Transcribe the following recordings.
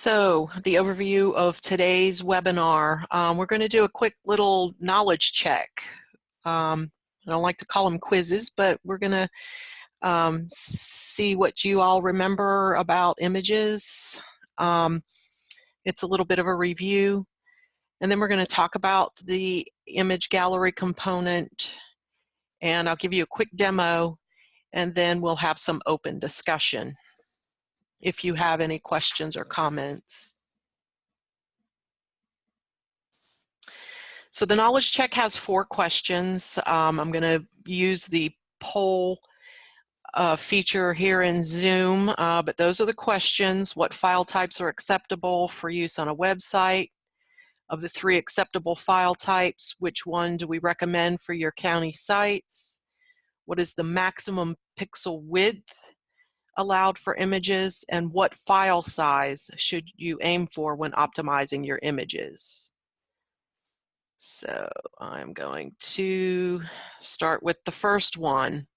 So the overview of today's webinar, we're going to do a quick little knowledge check. I don't like to call them quizzes, but we're going to see what you all remember about images. It's a little bit of a review, and then we're going to talk about the image gallery component, and I'll give you a quick demo, and then we'll have some open discussion if you have any questions or comments. So the knowledge check has 4 questions. I'm going to use the poll feature here in Zoom, but those are the questions. What file types are acceptable for use on a website? Of the 3 acceptable file types, which one do we recommend for your county sites? What is the maximum pixel width allowed for images? And what file size should you aim for when optimizing your images? So I'm going to start with the first one.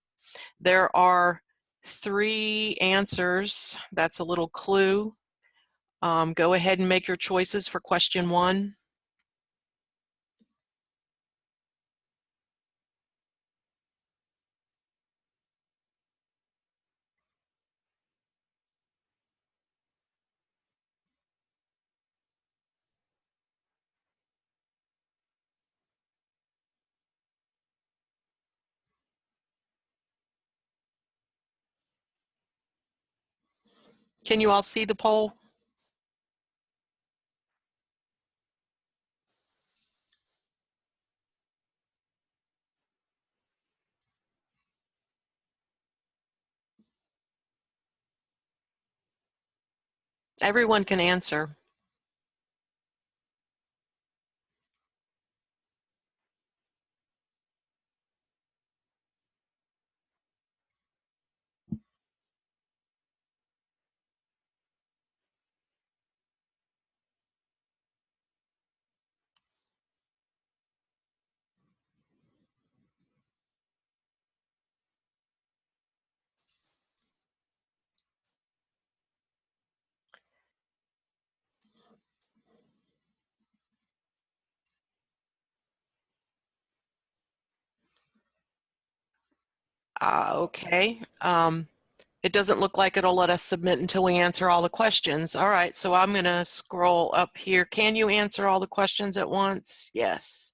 There are 3 answers. That's a little clue. Go ahead and make your choices for question 1. Can you all see the poll? Everyone can answer. Okay. It doesn't look like it'll let us submit until we answer all the questions. All right, so I'm going to scroll up here. Can you answer all the questions at once? Yes.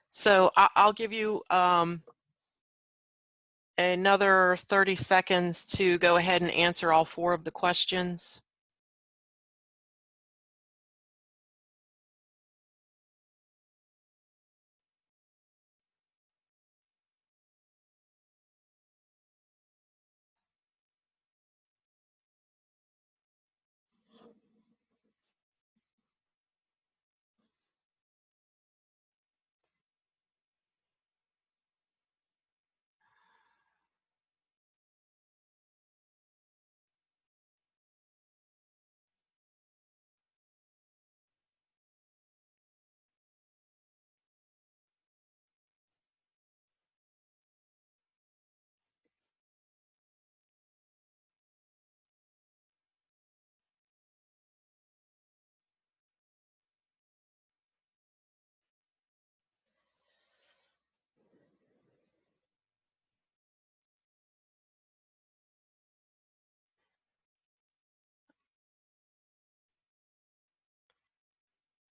So I'll give you another 30 seconds to go ahead and answer all 4 of the questions.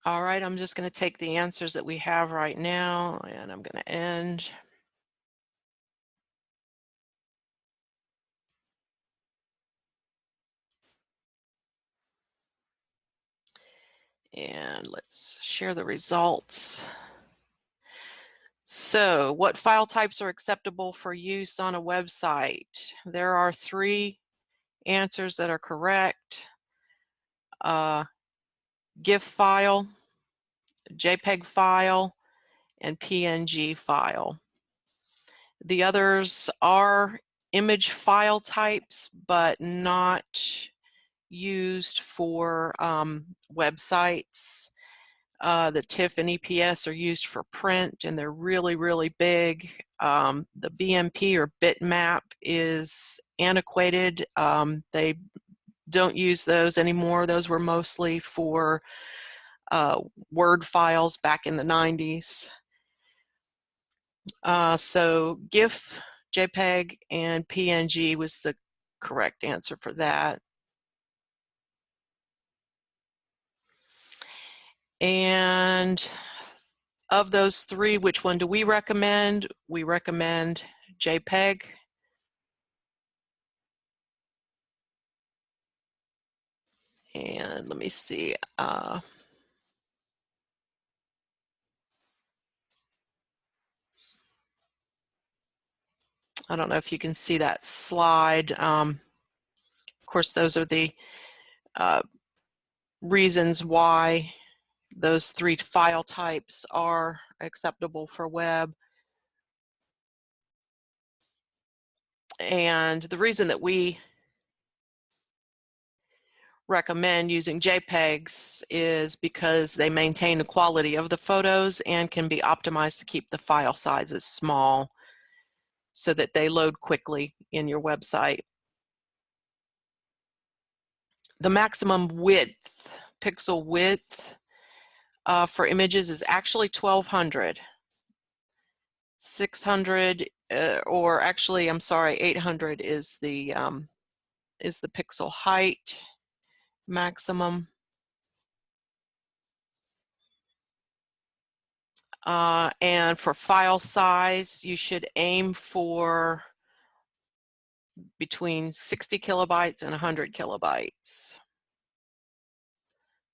All right, I'm just going to take the answers that we have right now, and I'm going to end. And let's share the results. So, what file types are acceptable for use on a website? There are 3 answers that are correct. GIF file, JPEG file, and PNG file. The others are image file types, but not used for websites. The TIFF and EPS are used for print, and they're really, really big. The BMP or bitmap is antiquated. They don't use those anymore. Those were mostly for Word files back in the 90s. So GIF, JPEG, and PNG was the correct answer for that. And of those three, which one do we recommend? We recommend JPEG. And let me see. I don't know if you can see that slide. Of course, those are the reasons why those three file types are acceptable for web. And the reason that we recommend using JPEGs is because they maintain the quality of the photos and can be optimized to keep the file sizes small so that they load quickly in your website. The maximum width, pixel width for images is actually 1200. 600 or actually, I'm sorry, 800 is the pixel height maximum. And for file size, you should aim for between 60 kilobytes and 100 kilobytes.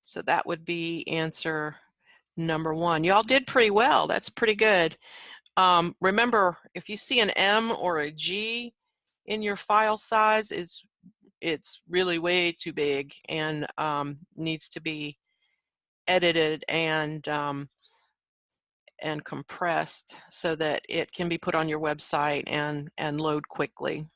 So that would be answer number one. Y'all did pretty well. That's pretty good. Remember, if you see an M or a G in your file size, it's really way too big and needs to be edited and compressed so that it can be put on your website and load quickly.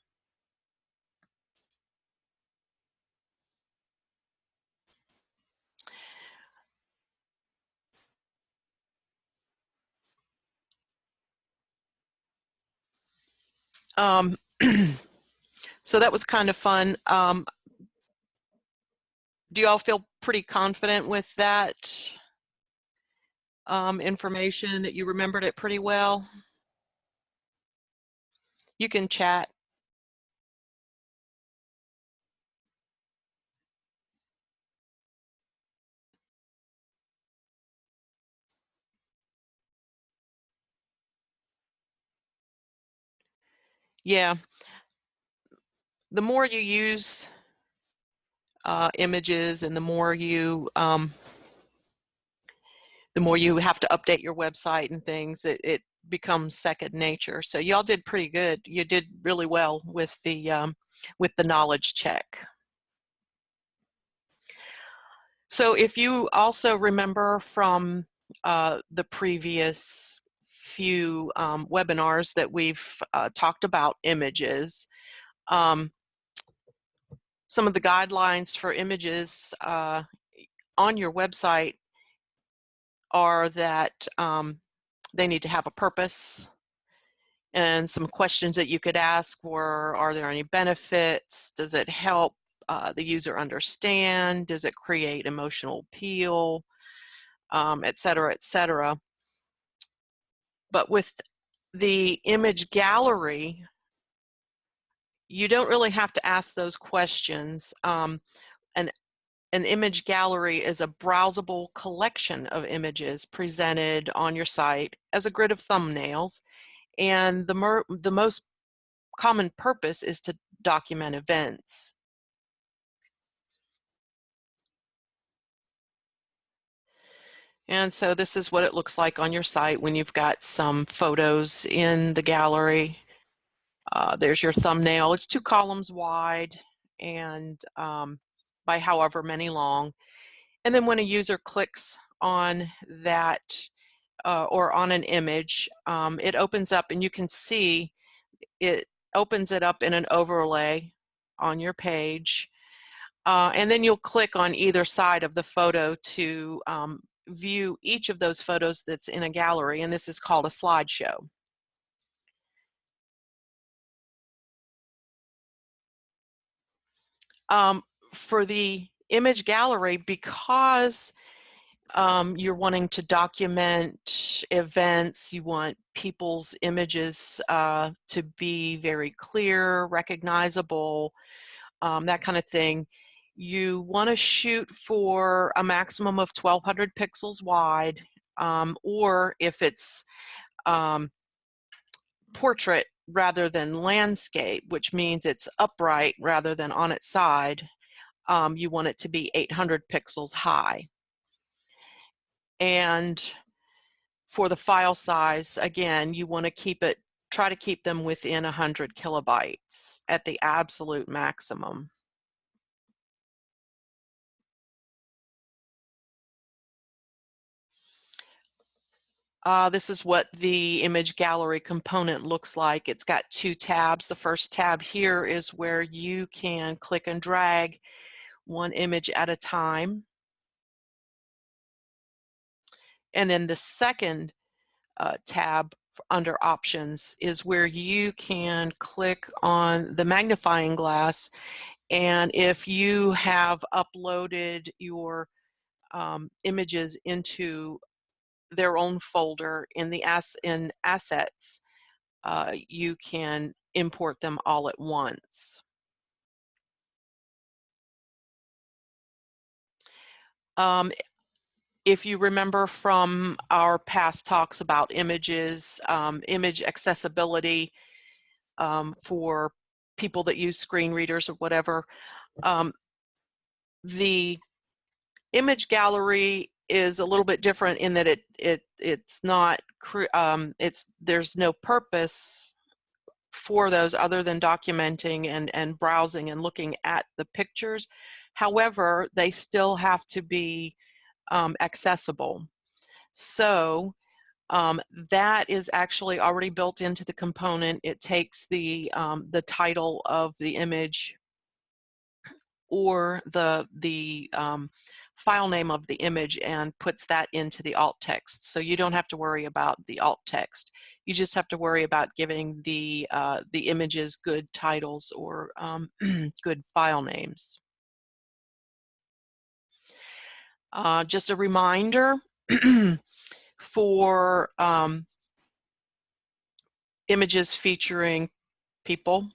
So that was kind of fun. Do you all feel pretty confident with that information, that you remembered it pretty well? You can chat. Yeah. The more you use images and the more you have to update your website and things, it becomes second nature. So y'all did pretty good. You did really well with the knowledge check. So if you also remember from the previous few webinars that we've talked about images, some of the guidelines for images on your website are that they need to have a purpose, and some questions that you could ask were, are there any benefits? Does it help the user understand? Does it create emotional appeal? Et cetera, et cetera. But with the image gallery, you don't really have to ask those questions. An image gallery is a browsable collection of images presented on your site as a grid of thumbnails, and the most common purpose is to document events. And so this is what it looks like on your site when you've got some photos in the gallery. There's your thumbnail. It's 2 columns wide and by however many long. And then when a user clicks on that or on an image, it opens up and you can see it opens it up in an overlay on your page. And then you'll click on either side of the photo to view each of those photos that's in a gallery, and this is called a slideshow. For the image gallery, because you're wanting to document events, you want people's images to be very clear, recognizable, that kind of thing. You want to shoot for a maximum of 1200 pixels wide, or if it's portrait rather than landscape, which means it's upright rather than on its side, you want it to be 800 pixels high. And for the file size, again, you want to try to keep them within 100 kilobytes at the absolute maximum. This is what the image gallery component looks like. It's got two tabs. The first tab here is where you can click and drag one image at a time. And then the second tab under options is where you can click on the magnifying glass, and if you have uploaded your images into their own folder in the assets, you can import them all at once. If you remember from our past talks about images, image accessibility for people that use screen readers or whatever, the image gallery is a little bit different in that it's not there's no purpose for those other than documenting and browsing and looking at the pictures. However, they still have to be accessible. So that is actually already built into the component. It takes the title of the image or the file name of the image and puts that into the alt text. So you don't have to worry about the alt text. You just have to worry about giving the images good titles or good file names. Just a reminder for images featuring people,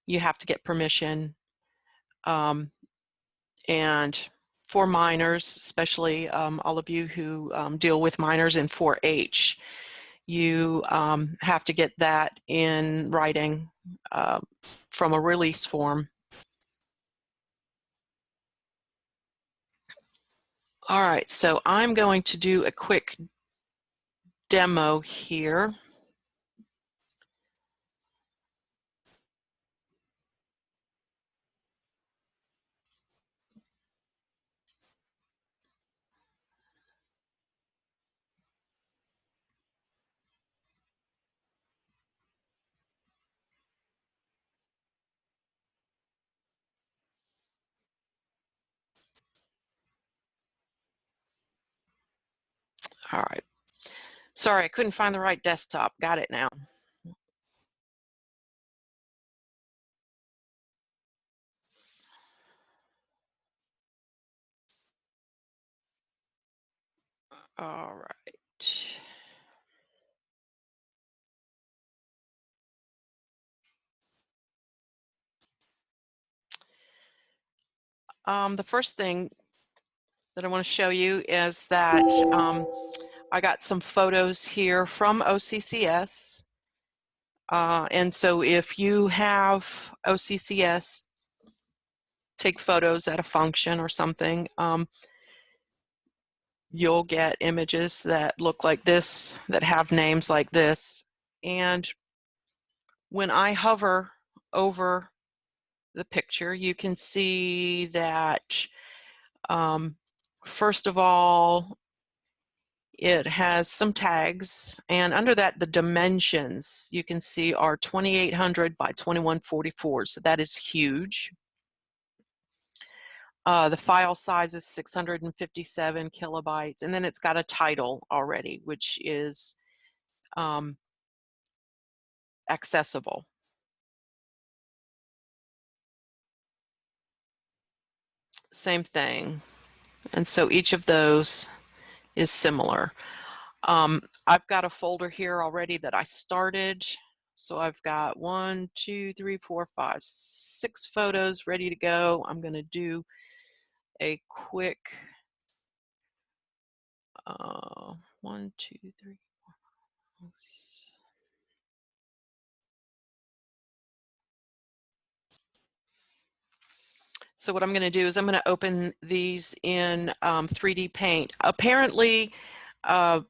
you have to get permission. And for minors, especially all of you who deal with minors in 4-H, you have to get that in writing from a release form. All right, so I'm going to do a quick demo here. All right. Sorry, I couldn't find the right desktop. Got it now. All right. The first thing that I want to show you is that I got some photos here from OCCS. And so if you have OCCS take photos at a function or something, you'll get images that look like this, that have names like this. And when I hover over the picture, you can see that first of all, it has some tags, and under that, the dimensions you can see are 2800 by 2144, so that is huge. The file size is 657 kilobytes, and then it's got a title already, which is accessible. Same thing. And so each of those is similar. I've got a folder here already that I started. So I've got 1, 2, 3, 4, 5, 6 photos ready to go. I'm going to do a quick 1, 2, 3, 4. So what I'm going to do is I'm going to open these in 3D Paint. Apparently, Canva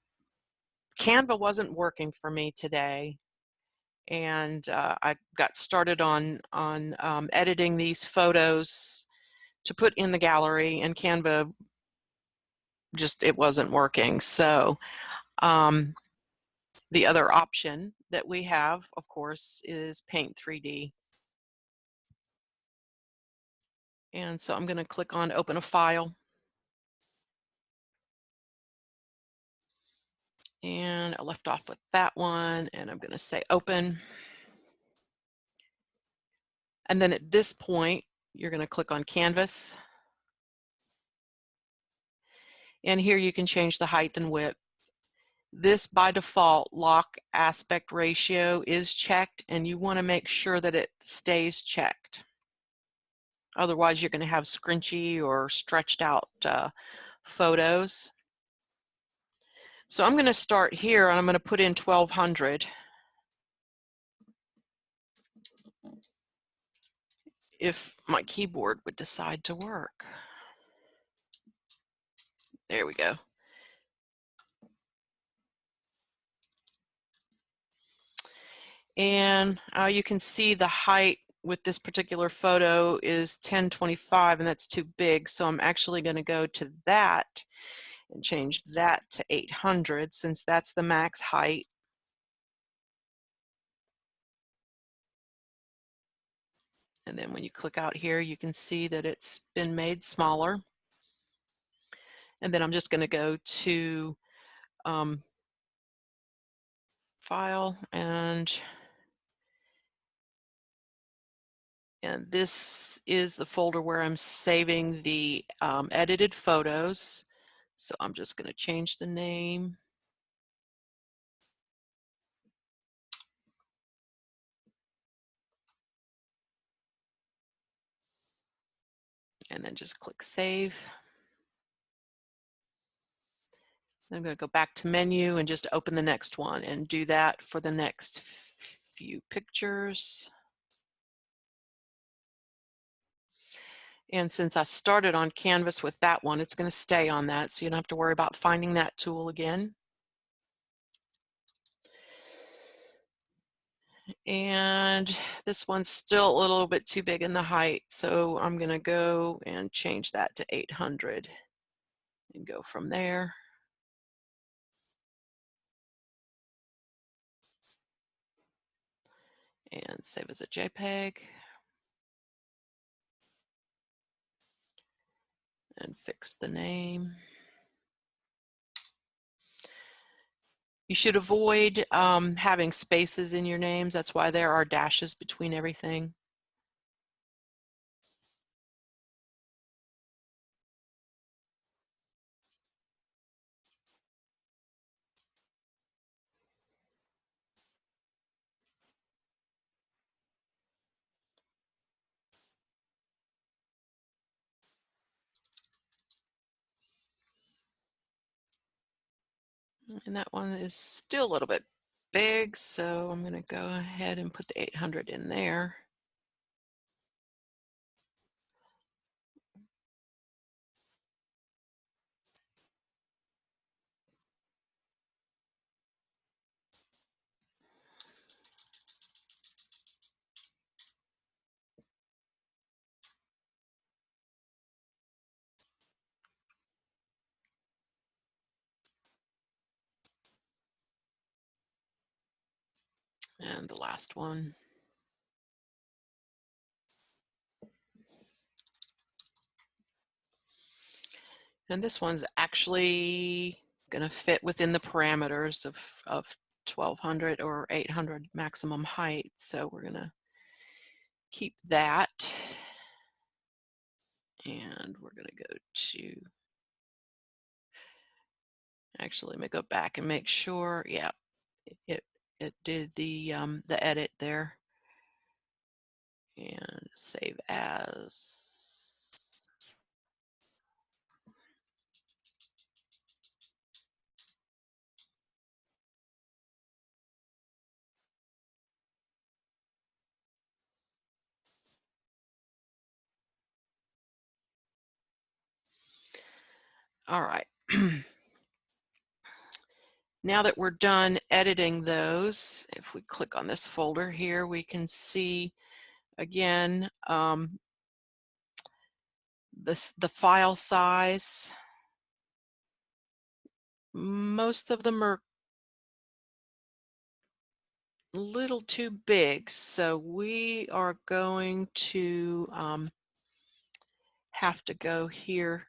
wasn't working for me today, and I got started on editing these photos to put in the gallery, and Canva just, it wasn't working. So the other option that we have, of course, is Paint 3D. And so I'm going to click on Open a File. And I left off with that one, and I'm going to say Open. And then at this point, you're going to click on Canvas. And here you can change the height and width. This by default lock aspect ratio is checked, and you want to make sure that it stays checked. Otherwise, you're going to have scrunchy or stretched out photos. So I'm going to start here, and I'm going to put in 1200. If my keyboard would decide to work. There we go. And you can see the height with this particular photo is 1025, and that's too big. So I'm actually going to go to that and change that to 800, since that's the max height. And then when you click out here, you can see that it's been made smaller. And then I'm just going to go to File, and this is the folder where I'm saving the edited photos. So I'm just going to change the name. And then just click Save. Then I'm going to go back to Menu and just open the next one, and do that for the next few pictures. And since I started on Canvas with that one, it's going to stay on that, so you don't have to worry about finding that tool again. And this one's still a little bit too big in the height, so I'm going to go and change that to 800 and go from there. And save as a JPEG. And fix the name. You should avoid having spaces in your names. That's why there are dashes between everything. And that one is still a little bit big, so I'm going to go ahead and put the 800 in there. And the last one. And this one's actually going to fit within the parameters of 1200 or 800 maximum height. So we're going to keep that. And we're going to go to, actually, let me go back and make sure. Yeah, it did the edit there. And save as. All right. Now that we're done editing those, if we click on this folder here, we can see again the file size. Most of them are a little too big, so we are going to have to go here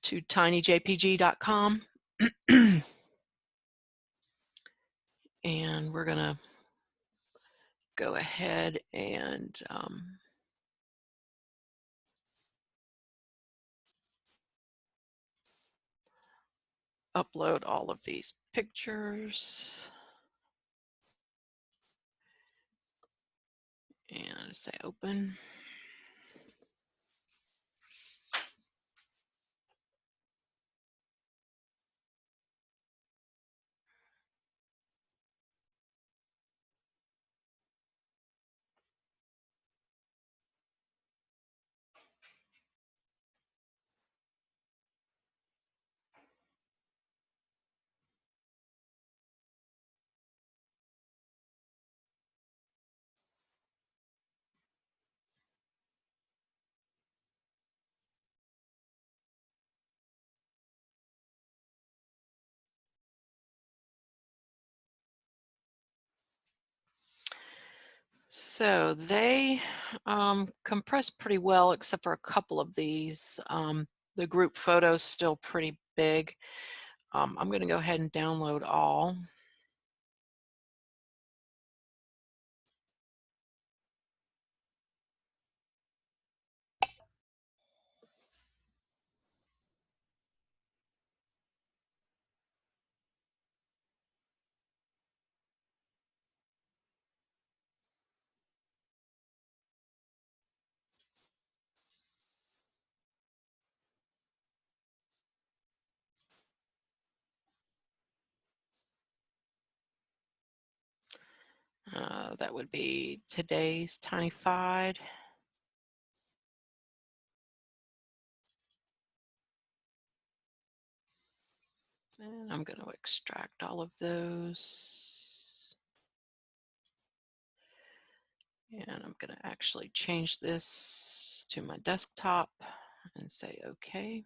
to tinyjpg.com and we're going to go ahead and upload all of these pictures and say open. So they compress pretty well, except for a couple of these. The group photo's still pretty big. I'm going to go ahead and download all. That would be today's Tinyfied. And I'm going to extract all of those. And I'm going to actually change this to my desktop and say OK.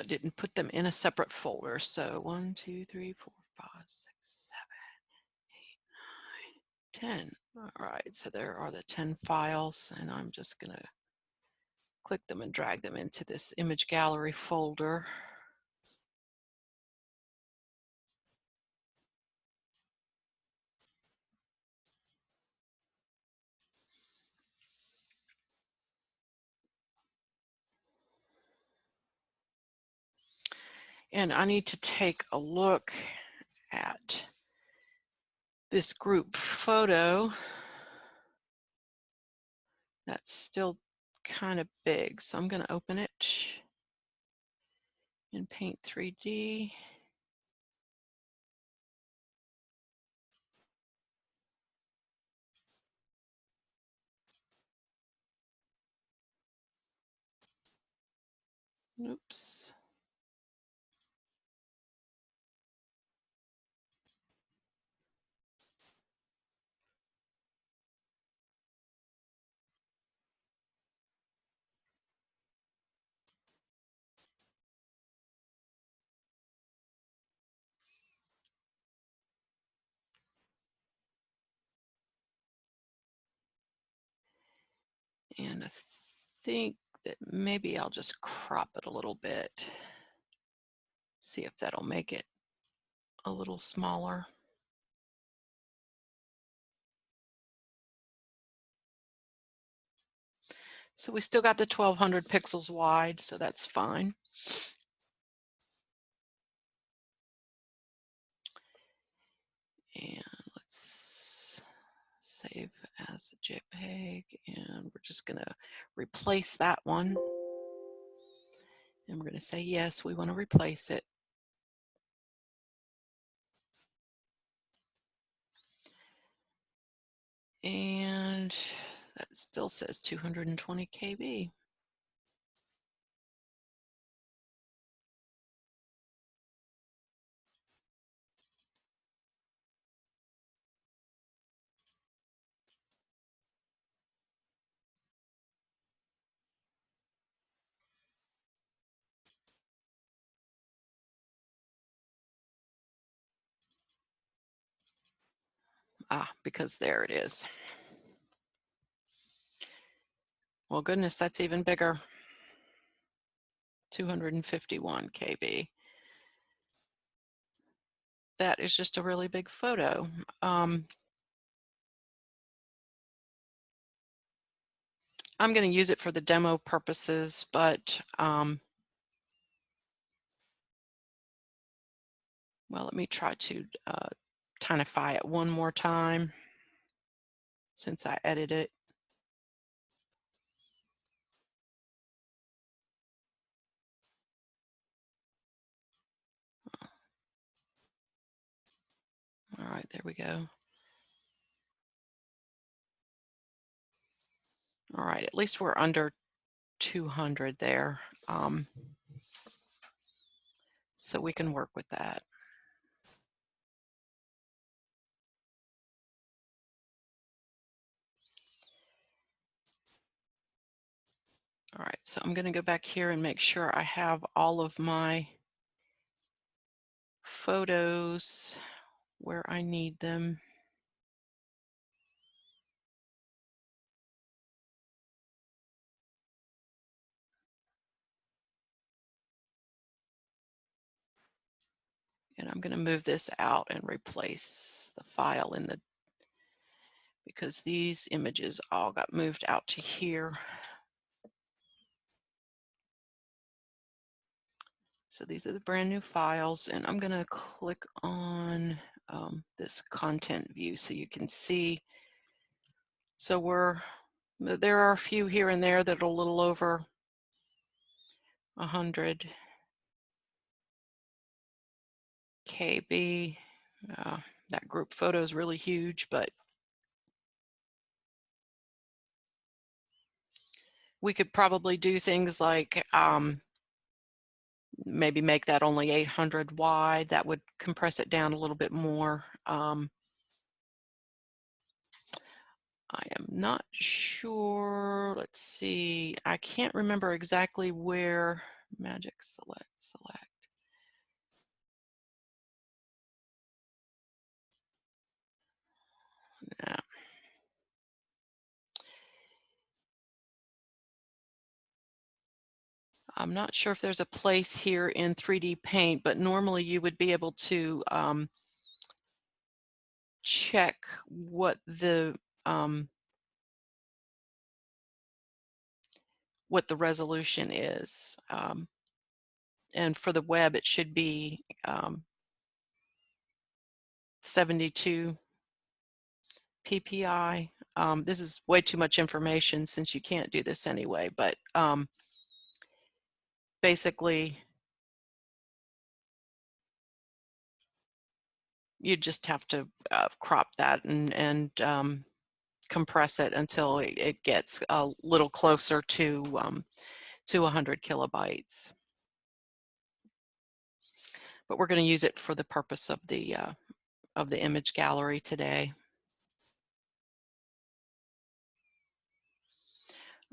Didn't put them in a separate folder. So 1, 2, 3, 4, 5, 6, 7, 8, 9, 10. All right, so there are the 10 files, and I'm just going to click them and drag them into this image gallery folder. And I need to take a look at this group photo. That's still kind of big, so I'm going to open it in Paint 3D. Oops. And I think that maybe I'll just crop it a little bit. See if that'll make it a little smaller. So we still got the 1200 pixels wide, so that's fine. And let's save as a JPEG, and we're just gonna replace that one. And we're gonna say, yes, we wanna replace it. And that still says 220 KB. Because there it is. Well, goodness, that's even bigger. 251 KB. That is just a really big photo. I'm going to use it for the demo purposes, but well, let me try to tinify it one more time since I edited it. All right, there we go. All right, at least we're under 200 there. So we can work with that. All right, so I'm going to go back here and make sure I have all of my photos where I need them. And I'm going to move this out and replace the file in the, because these images all got moved out to here. So these are the brand new files, and I'm going to click on this content view so you can see. So there are a few here and there that are a little over 100 KB. That group photo is really huge, but we could probably do things like maybe make that only 800 wide. That would compress it down a little bit more. I am not sure. Let's see. I can't remember exactly where. Magic select. Yeah. I'm not sure if there's a place here in 3D Paint, but normally you would be able to check what the resolution is. And for the web, it should be 72 PPI. This is way too much information since you can't do this anyway, but basically you just have to crop that and compress it until it gets a little closer to 100 kilobytes. But we're going to use it for the purpose of the image gallery today.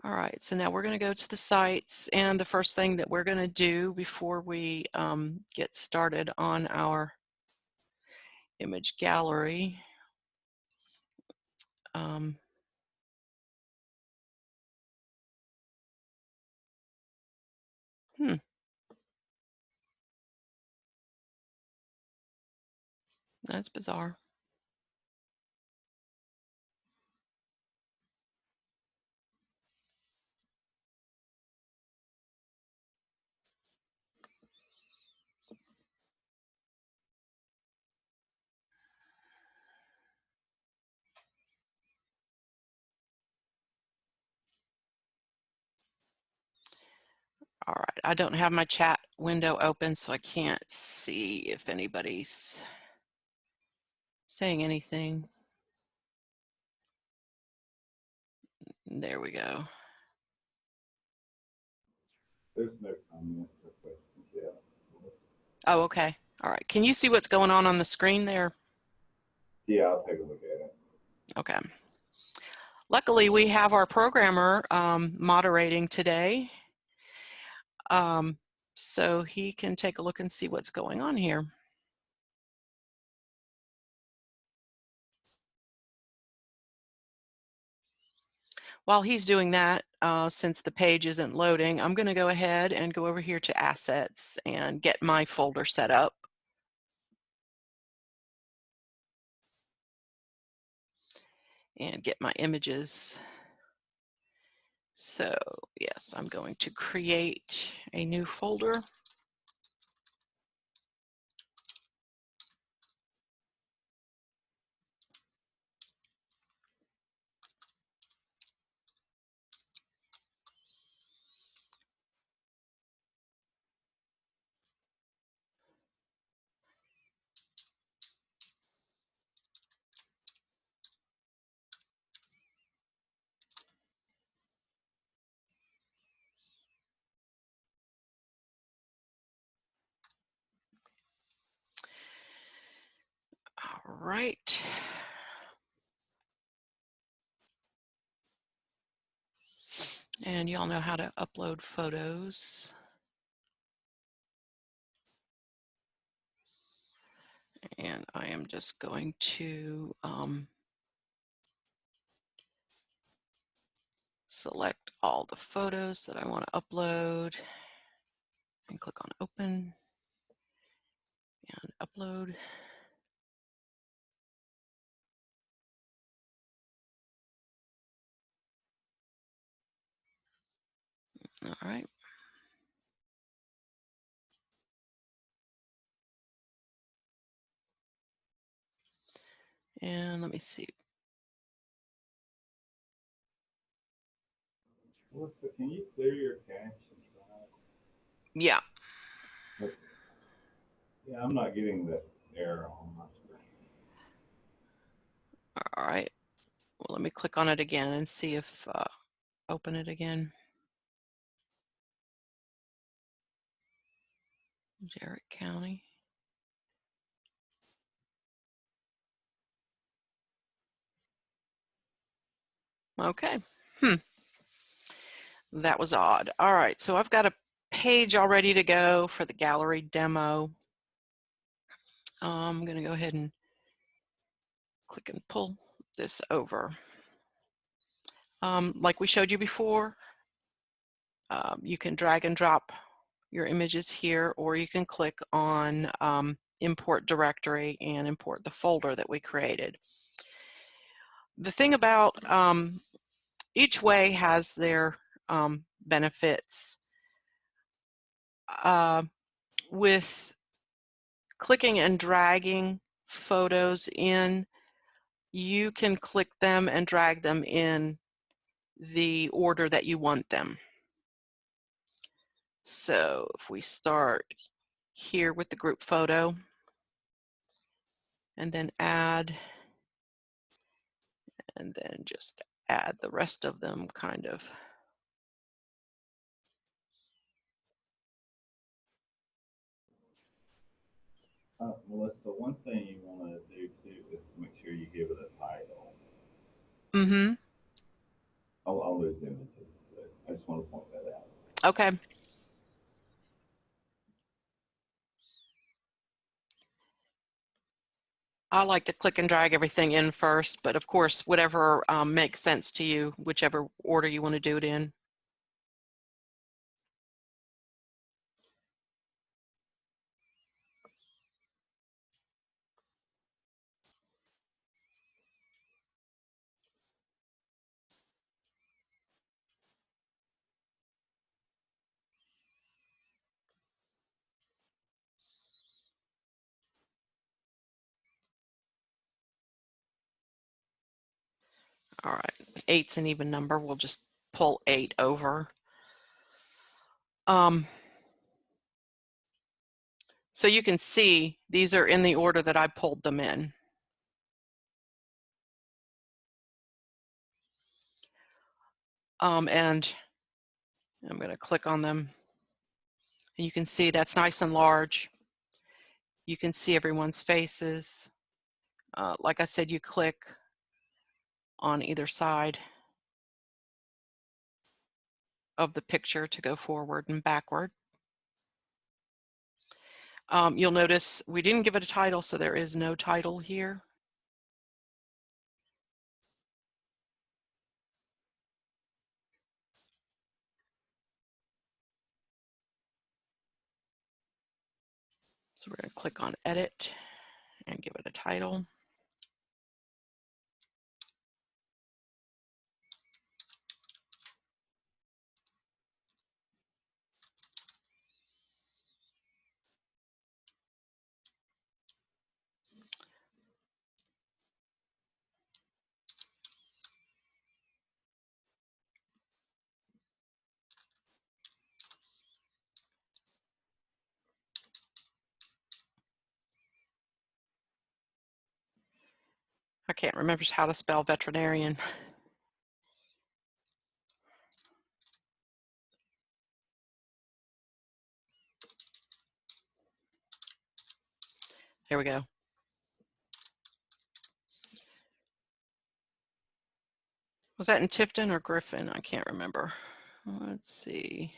All right, so now we're going to go to the sites, and the first thing that we're going to do before we get started on our image gallery That's bizarre. All right, I don't have my chat window open, so I can't see if anybody's saying anything. There we go. There's no comments or questions yet. Oh, okay. All right. Can you see what's going on the screen there? Yeah, I'll take a look at it. Okay. Luckily, we have our programmer moderating today. So he can take a look and see what's going on here. While he's doing that, since the page isn't loading, I'm going to go ahead and go over here to Assets and get my folder set up. And get my images. So yes, I'm going to create a new folder. All right. And y'all know how to upload photos. And I am just going to select all the photos that I want to upload and click on Open and Upload. All right. And let me see. Melissa, can you clear your cache and try it? Yeah. Yeah, I'm not getting the error on my screen. All right. Well, let me click on it again and see if open it again. Jarrett County. Okay. That was odd. All right, so I've got a page all ready to go for the gallery demo. I'm going to go ahead and click and pull this over. Like we showed you before, you can drag and drop your images here, or you can click on import directory and import the folder that we created. The thing about each way has their benefits. With clicking and dragging photos in, you can click them and drag them in the order that you want them. So if we start here with the group photo and then add, and then just add the rest of them kind of. Melissa, one thing you want to do too is to make sure you give it a title. Mm-hmm. I'll lose images. I just want to point that out. Okay. I like to click and drag everything in first, but of course, whatever makes sense to you, whichever order you want to do it in. All right, 8's an even number. We'll just pull 8 over. So you can see these are in the order that I pulled them in. And I'm going to click on them. And you can see that's nice and large. You can see everyone's faces. Like I said, you click on either side of the picture to go forward and backward. You'll notice we didn't give it a title, so there is no title here. So we're going to click on Edit and give it a title. I can't remember how to spell veterinarian. There we go. Was that in Tifton or Griffin? I can't remember. Let's see.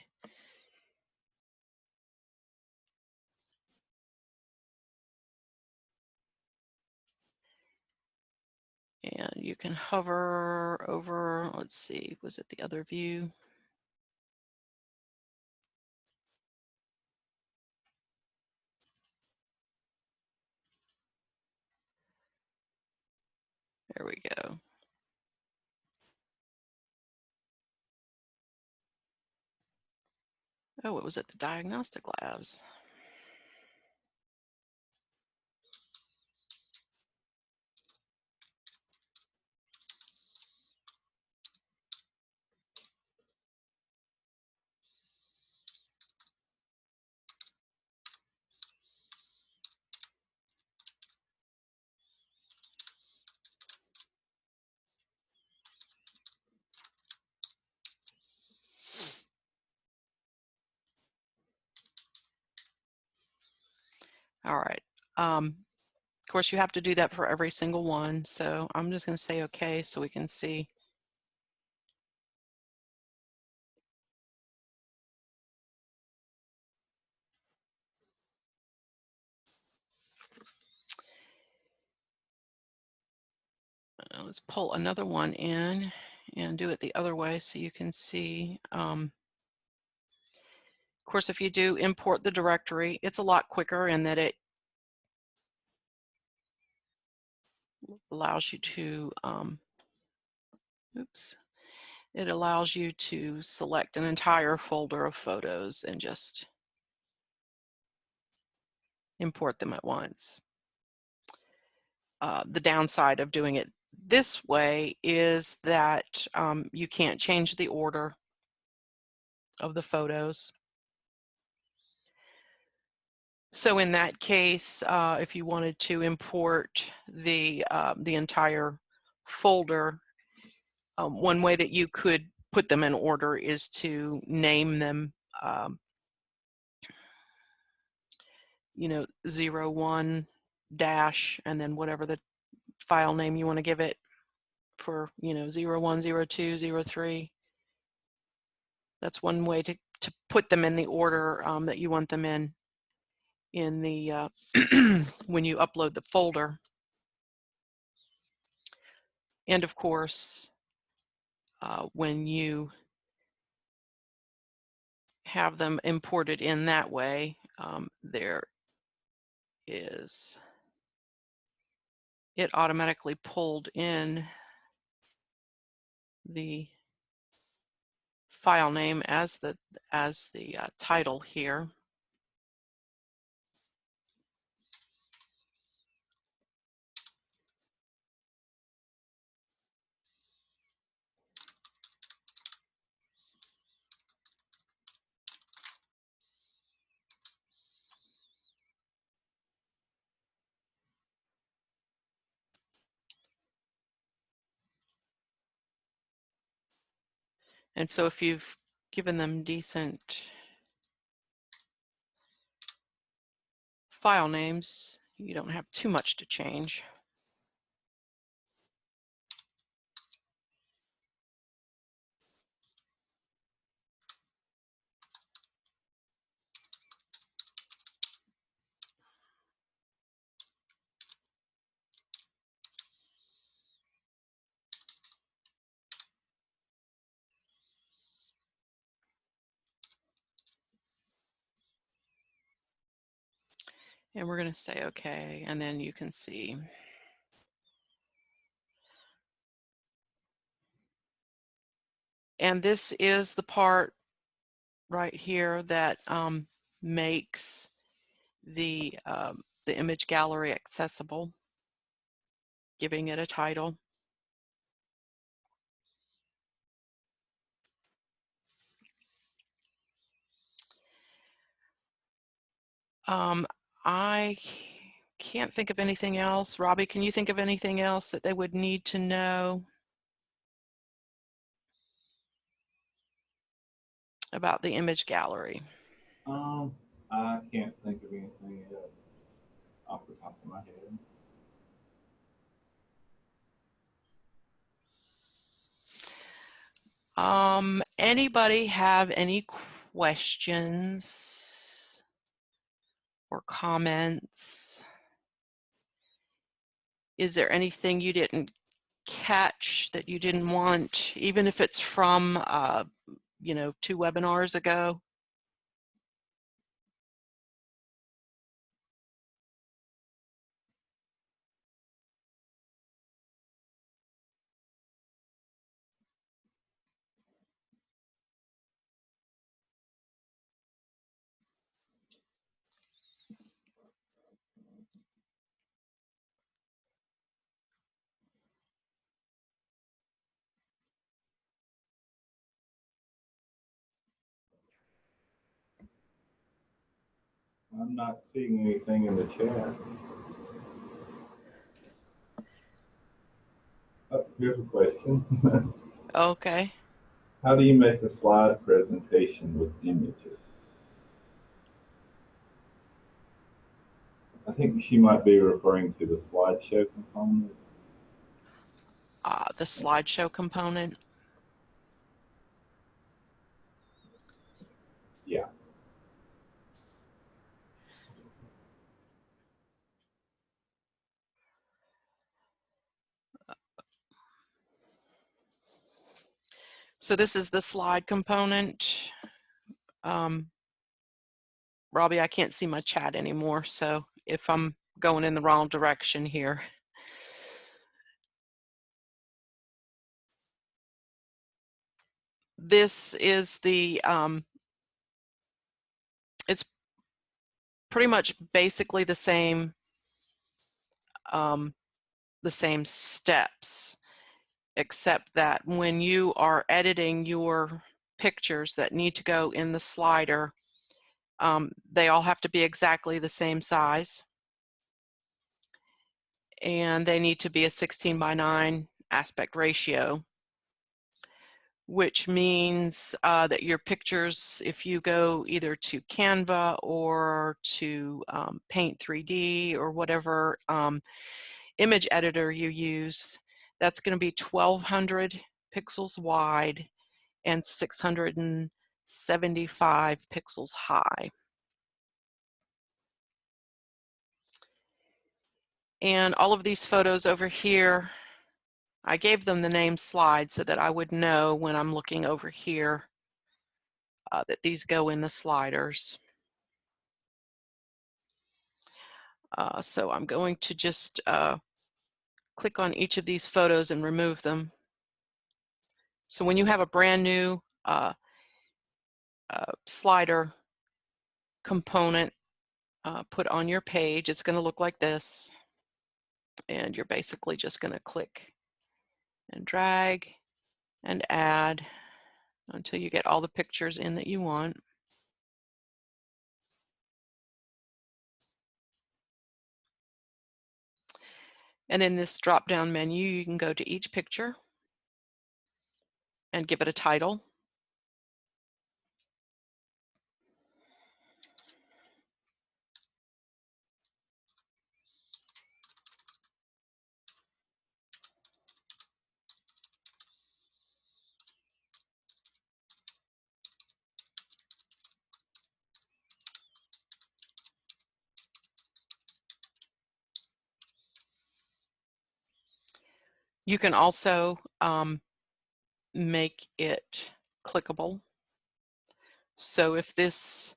And you can hover over, let's see, was it the other view? There we go. Oh, it was at the diagnostic labs. All right. Of course, you have to do that for every single one. So I'm just going to say okay so we can see. Let's pull another one in and do it the other way so you can see. Of course, if you do import the directory, it's a lot quicker in that it allows you to, it allows you to select an entire folder of photos and just import them at once. The downside of doing it this way is that you can't change the order of the photos. So in that case, if you wanted to import the entire folder, one way that you could put them in order is to name them, you know, 01 dash, and then whatever the file name you want to give it for, you know, 01, 02, 03. That's one way to put them in the order that you want them in the when you upload the folder. And of course, when you have them imported in that way, there is, it automatically pulled in the file name as the title here. And so if you've given them decent file names, you don't have too much to change. And we're going to say okay, and then you can see. And this is the part right here that makes the image gallery accessible, giving it a title. I can't think of anything else. Robbie, can you think of anything else that they would need to know about the image gallery? I can't think of anything else off the top of my head. Anybody have any questions or comments? Is there anything you didn't catch that you didn't want, even if it's from, you know, 2 webinars ago? I'm not seeing anything in the chat. Oh, here's a question. Okay. How do you make a slide presentation with images? I think she might be referring to the slideshow component. The slideshow component. Yeah. So this is the slide component. Robbie, I can't see my chat anymore, so if I'm going in the wrong direction here. This is the, it's pretty much basically the same steps, except that when you are editing your pictures that need to go in the slider, they all have to be exactly the same size. And they need to be a 16:9 aspect ratio, which means that your pictures, if you go either to Canva or to Paint 3D or whatever image editor you use, that's going to be 1200 pixels wide and 675 pixels high. And all of these photos over here, I gave them the name slide so that I would know when I'm looking over here that these go in the sliders. So I'm going to just click on each of these photos and remove them. So when you have a brand new slider component put on your page, it's going to look like this. And you're basically just going to click and drag and add until you get all the pictures in that you want. And in this drop-down menu, you can go to each picture and give it a title. You can also make it clickable. So if this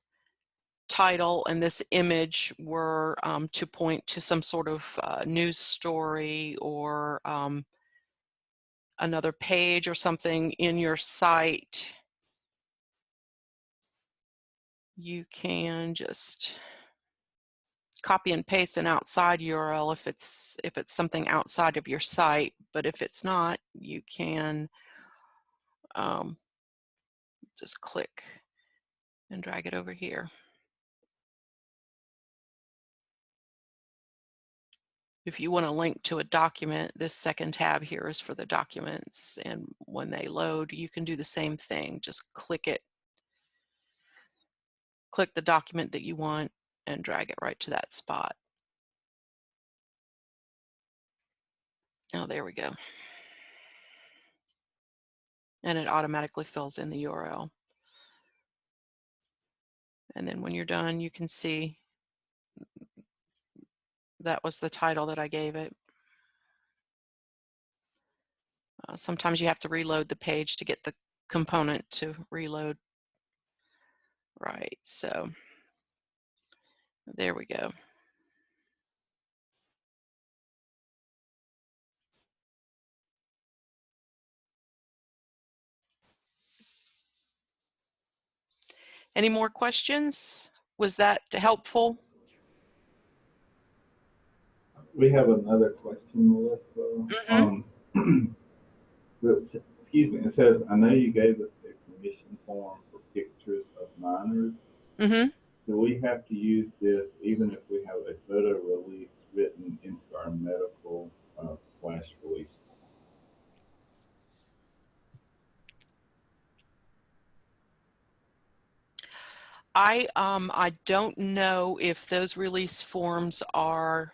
title and this image were to point to some sort of news story or another page or something in your site, you can just copy and paste an outside URL if it's something outside of your site. But if it's not, you can just click and drag it over here. If you want to link to a document, this second tab here is for the documents, and when they load, you can do the same thing. Just click it, click the document that you want, and drag it right to that spot. Oh, there we go. And it automatically fills in the URL. And then when you're done, you can see that was the title that I gave it. Sometimes you have to reload the page to get the component to reload. Right, so there we go. Any more questions? Was that helpful? We have another question, Melissa. Excuse me. It says, I know you gave us a permission form for pictures of minors. Mm-hmm. Do we have to use this even if we have a photo release written into our medical slash release? I don't know if those release forms are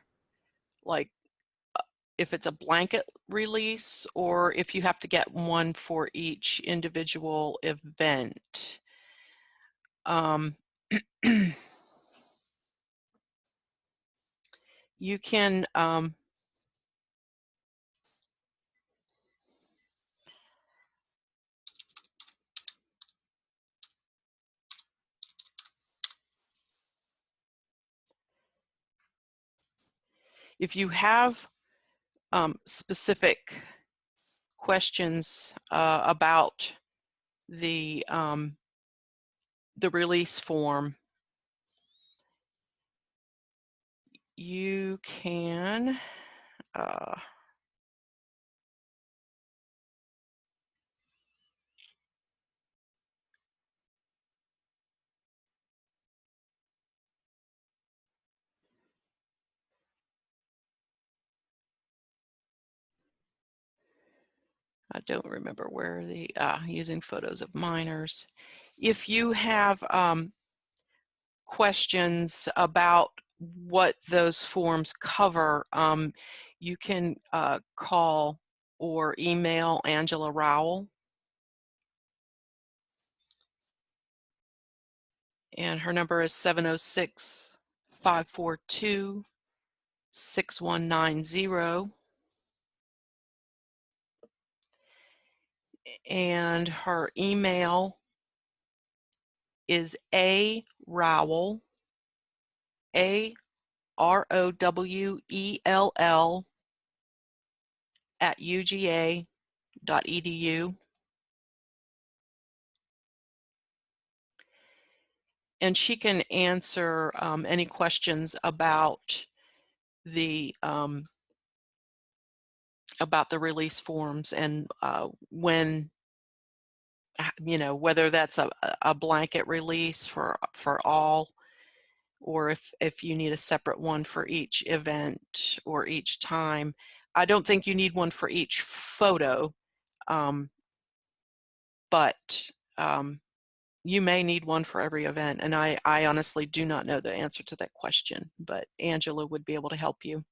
like if it's a blanket release or if you have to get one for each individual event. You can if you have specific questions about the release form, you can I don't remember where the using photos of minors. If you have questions about what those forms cover, you can call or email Angela Rowell. And her number is 706-542-6190. And her email is arowell, AROWELL @uga.edu. And she can answer any questions about the release forms and when, you know, whether that's a blanket release for all, or if you need a separate one for each event or each time. I don't think you need one for each photo, but you may need one for every event. And I honestly do not know the answer to that question, but Angela would be able to help you.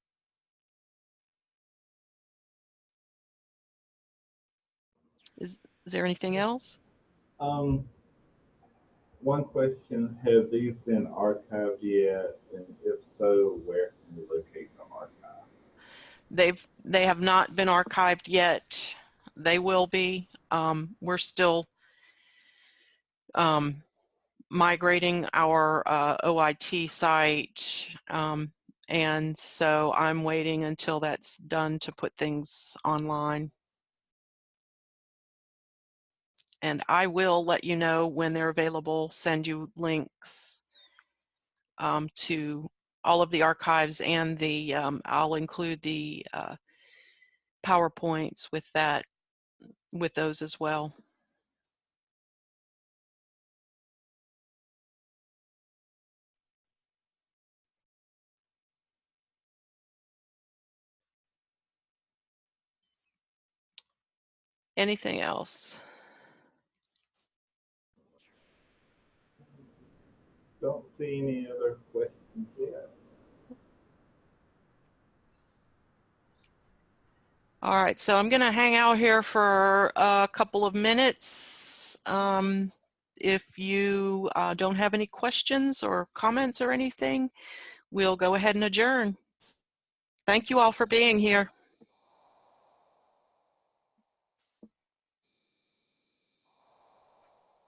Is there anything else? One question, have these been archived yet? And if so, where can we locate them archived? They have not been archived yet. They will be. We're still migrating our OIT site, and so I'm waiting until that's done to put things online. And I will let you know when they're available, send you links to all of the archives, and the I'll include the PowerPoints with those as well. Anything else? Don't see any other questions yet. All right, so I'm going to hang out here for a couple of minutes. If you don't have any questions or comments or anything, we'll go ahead and adjourn. Thank you all for being here.